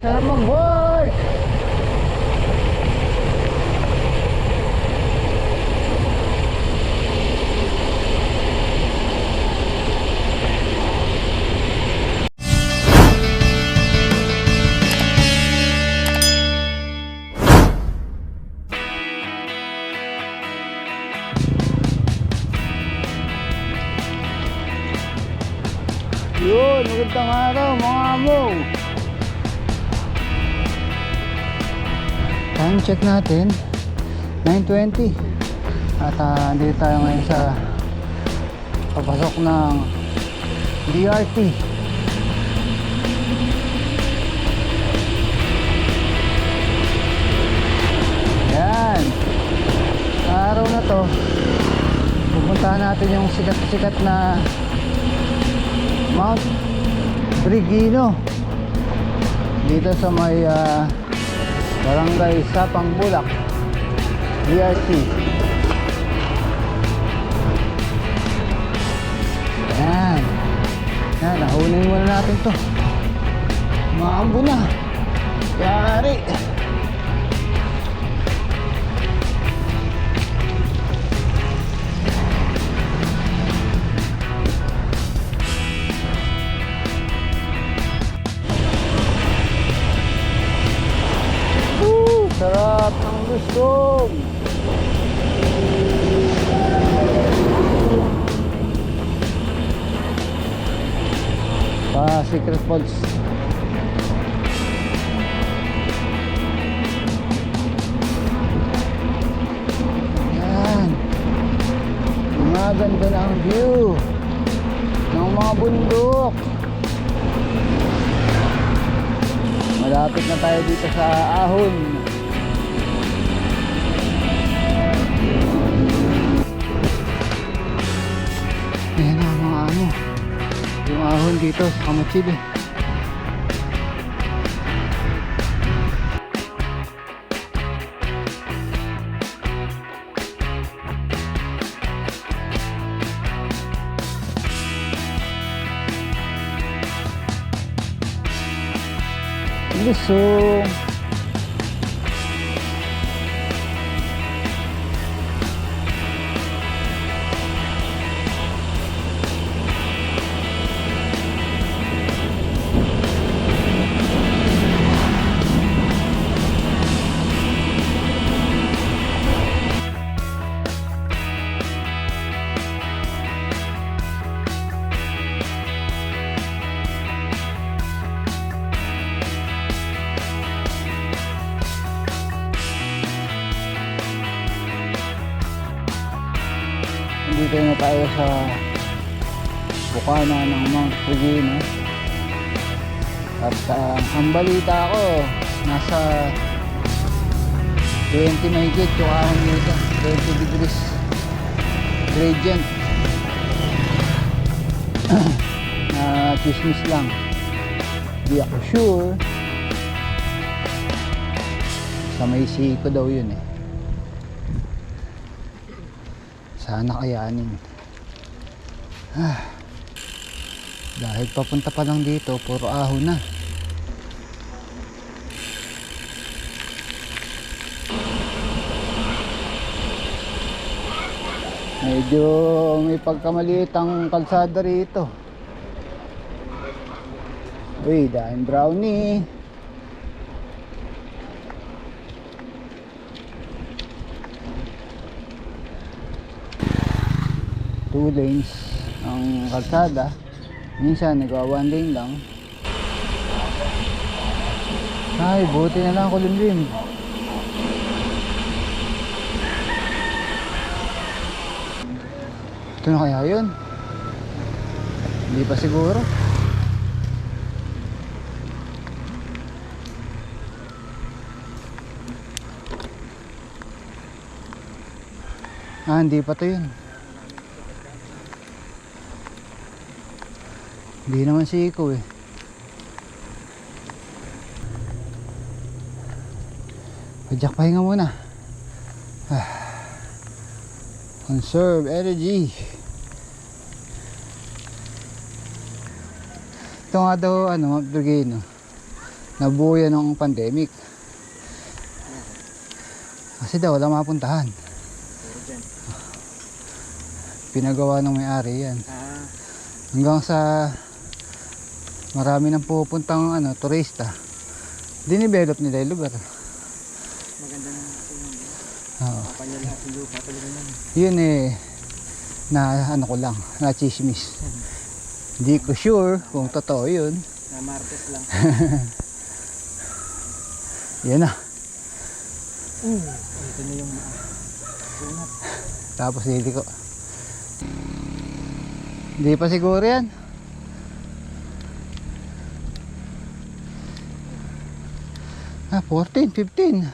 Sarap mag-work! Yun, magandang araw mga amo. Time check natin 9:20. At andito tayo ngayon sa papasok ng DRT. Yan, sa araw na to pupuntahan natin yung sikat-sikat na Mount Triguino dito sa may Barangay Sapang Bulak, DRT. Yan, nahunin muna natin to. Maambo na, yari. Sarap ng lusong. Secret Falls. Yan, maganda na ang view ng mga bundok. Malapit na tayo dito sa Ahon. Ayan na mga amo, yung Ahon dito sa Kamatsili. Lusong. Dito na tayo sa bukana ng Mount Triguino. At ang balita ko, nasa 20 mahigit yung ahon dito, 20 degrees gradient. Chismis lang, di ako sure. Sa may siko daw yun eh. Sana kayanin. Dahil papunta pa lang dito, puro ahon na. Medyo may pagkamaliit ang kalsada rito. Uy, dahil brownie. Two lanes ang kalsada. Minsan nagawa one lane lang. Ay, buti na lang kulimlim. Ito na kaya yun? Hindi pa siguro. Hindi pa to yun. Hindi naman si Iko eh. Pajak, pahinga muna. Conserve energy. Ito nga daw, Mount Triguino. Nabuo yan ng pandemic. Kasi daw wala mapuntahan. Pinagawa ng may-ari yan. Hanggang sa marami nang pupuntang turista. Dinivelop nila yung lugar. Maganda na Oo. kapanya lahat yung lupa talaga naman. Yun na ko lang, na chismis. Hindi ko sure kung totoo yun. Na martes lang. Yan na. Ito na yung unat. Tapos dito ko. Hindi pa siguro yan. Ah, 14, 15.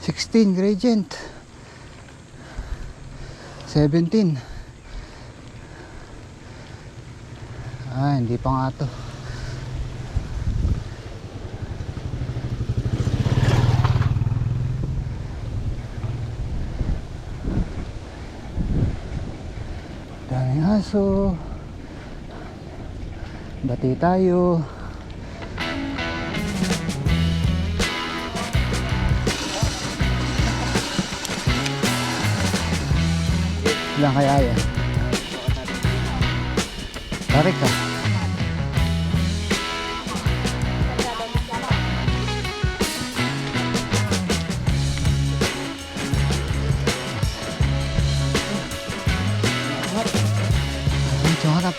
16 gradient. 17. Ah, hindi pa nga to. Daming aso. Bati tayo. Ilan kaya yan? Tarik ka. Medyo harap.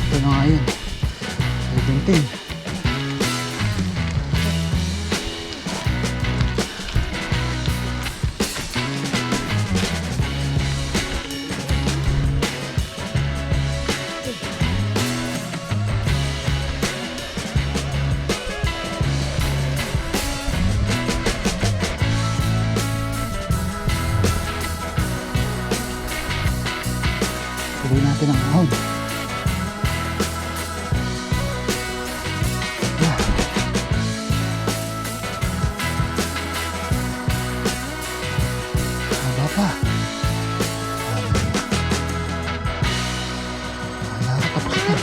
Ito na nga yun. 17. Tuloy natin ang ahon. Haba pa. Wala ka tapos na.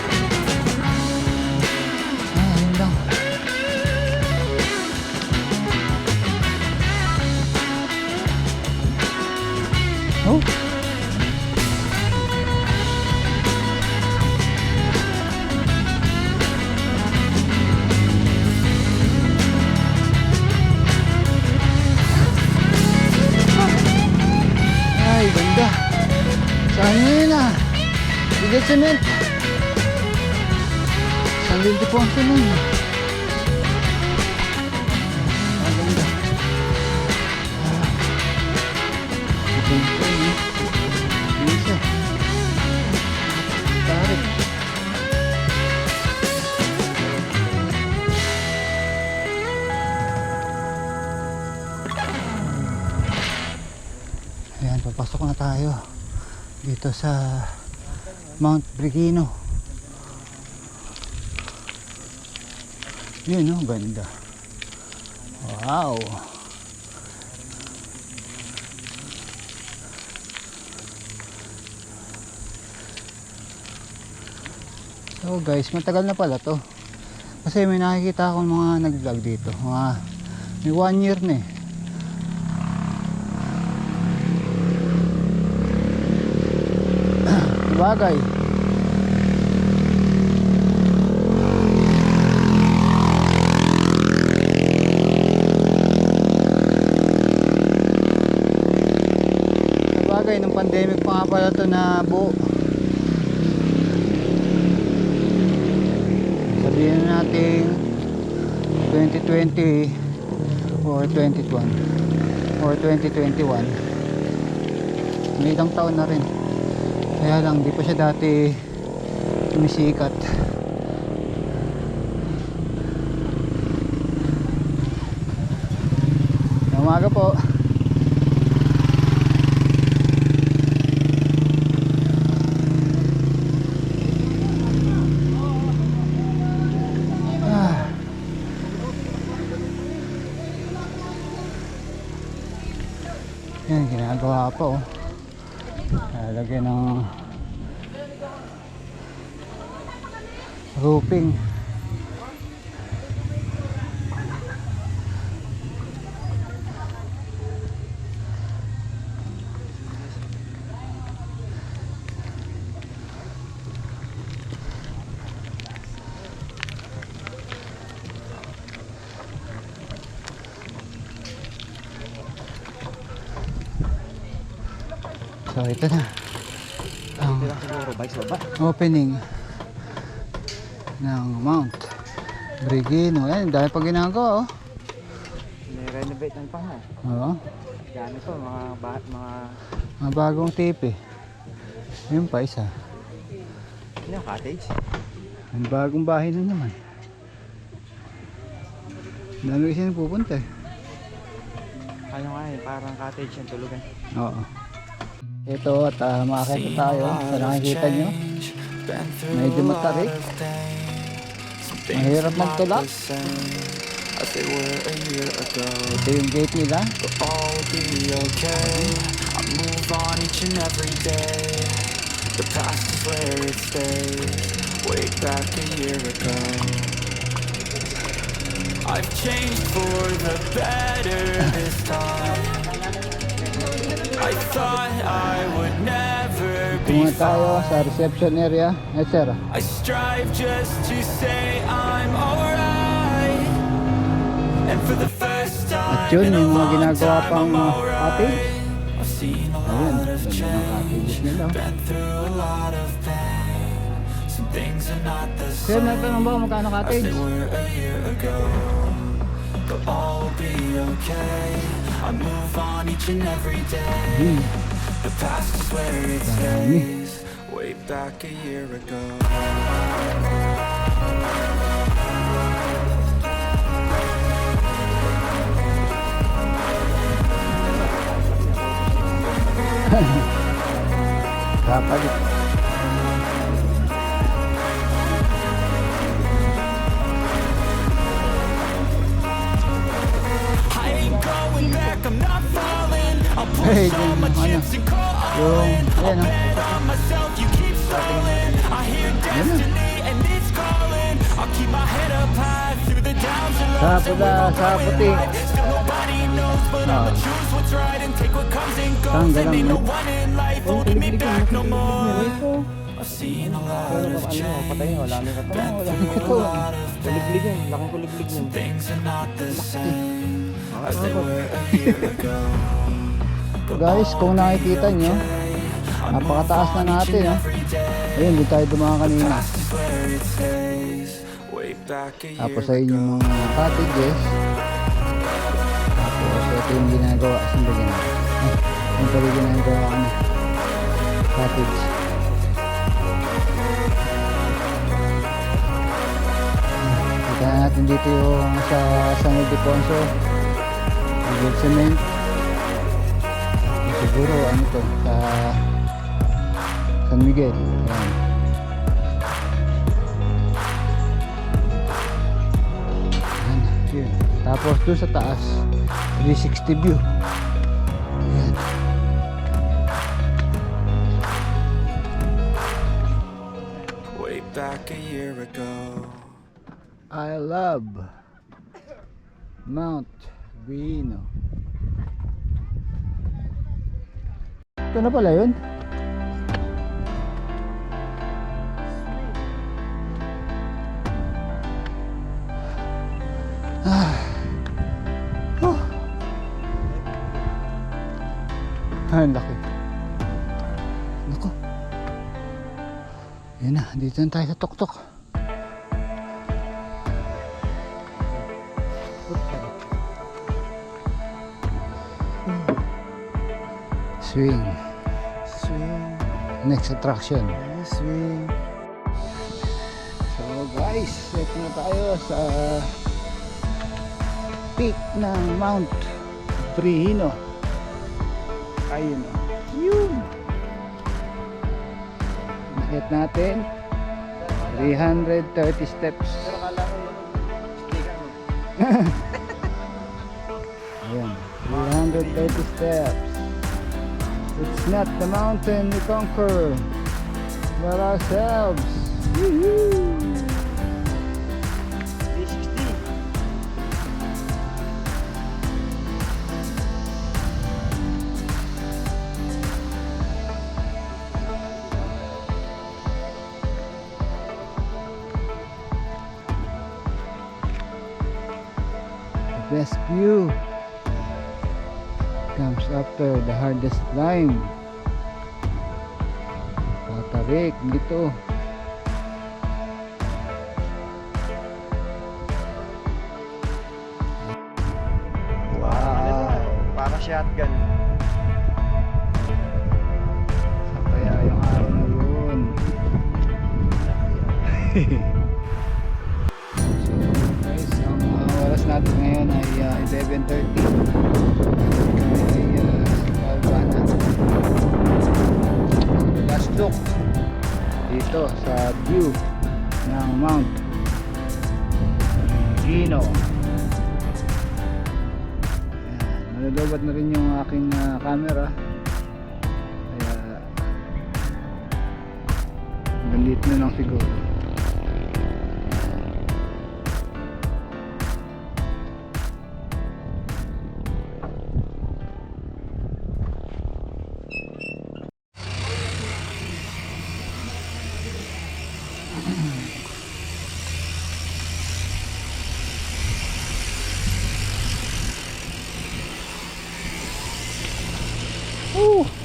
Ayun lang. Oh. Ay, ganda. Saan yun Bigat cement. San Ildefonso nun. Ah, ganda. Ito yun. Isa. Tarik. Ayan, papasok na tayo dito sa Mount Brigino. Yun, ganda. Wow. So guys, matagal na pala to. Kasi may nakikita akong mga nag-vlog dito. May 1 year na Bagay. Bagay, nung pandemic pa nga pala ito na buo. Sabihin natin 2020 or 2021 or 2021. May ilang taon na rin. Kaya lang, di pa siya dati sumisikat. Umaga po. Yan, ginagawa pa oh. Lalagyan ng roofing. So ito na ang Ito lang siguro, bike sa baba. opening ng Mount Brigino. Yan, dahil pag ginagawa oh. Ni-renovate ng pang Oo, Dami po, mga bagong tipi. Yun pa isa. Ano yung cottage? Ang bagong bahay na naman. Dami kasi pupunta eh. Ano nga eh, parang cottage yung tulugan. Oo. Ito at makakita tayo sa nakikita nyo. Medyo matarik. Mahirap magtulak. Ito yung gate nila. All be okay. I move on each and every day. The past is where it stays. Way back a year ago. I've changed for the better this time. I thought I would never be Tunga tayo fine. sa reception area, etc. I strive just to say I'm alright. And for the first time At yun, in a yung mga long ginagawa time, pang I'm cottage. alright. I've seen a Ayun, lot of ganda ng cottage change, nila. been through a lot of pain. Some things are not the Sir, same natanong ba kung magkano as cottage? they were a year ago. But all will be okay. I move on each and every day. The past is where it stays. Way back a year ago. Kapalit. I ain't going back, I'm not falling. I'll Hey, push all my yung ano, chips and call all in. ayan oh. Bet on myself, you keep stalling. I hear destiny and it's calling. I'll keep my head up high through the downs and Sa lows. And pula, we'll sa go it puti. right. Still nobody knows, but I'ma choose what's right and take what comes and goes. Tanggal And ain't no ang- one in life holding me back no more. I've seen a lot of change. patay, wala na yung Been katawan. through a lot of Kuliglig yun, laking kuliglig yun. things are not the same as they were a year ago. Guys, kung nakikita nyo, napakataas na natin oh. Ayun, di tayo dumaan kanina. Tapos ayun yung mga cottages. Tapos ito yung ginagawa. Saan ba ginagawa? Yung pala ginagawa ko na cottage. Kita natin dito yung sa San Ildefonso, Gold Cement. Siguro ano to, sa San Miguel. Ayan. Ayan, yun. Tapos doon sa taas 360 view. Ayan. Way back a year ago. I love Mount Vino. Ito na pala yun. Ah. Oh. Ang laki. Naku. Yan na, dito na tayo sa tuktok. Swing. Swing, Next attraction. swing. So guys, ito na tayo sa peak ng Mount Brigino. Ayun o. Yun. Nakit natin 330 steps. Pero kala ko yung sticker mo. Ayan, 330 steps. It's not the mountain we conquer, but ourselves. Woohoo! 360. The best view comes after the hardest climb. Patarik dito. Wow! Para shotgun. Sa kaya yung araw na yun. So guys, ang oras natin ngayon ay 11:30. Kami ay bababa na. Last look dito sa view ng Mount Gino. Nalulobot na rin yung aking camera, kaya galit na lang siguro.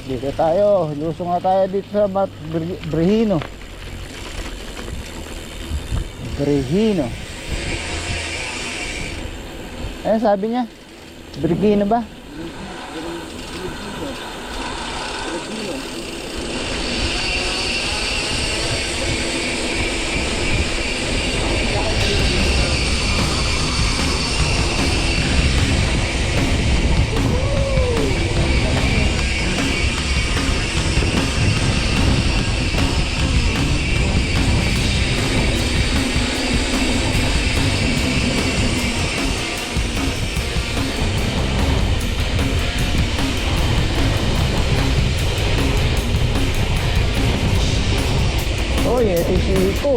Dito tayo, lusong nga tayo dito sa Brehino. Brehino. Ano sabi niya? Brehino ba? Oye, ito si Iko.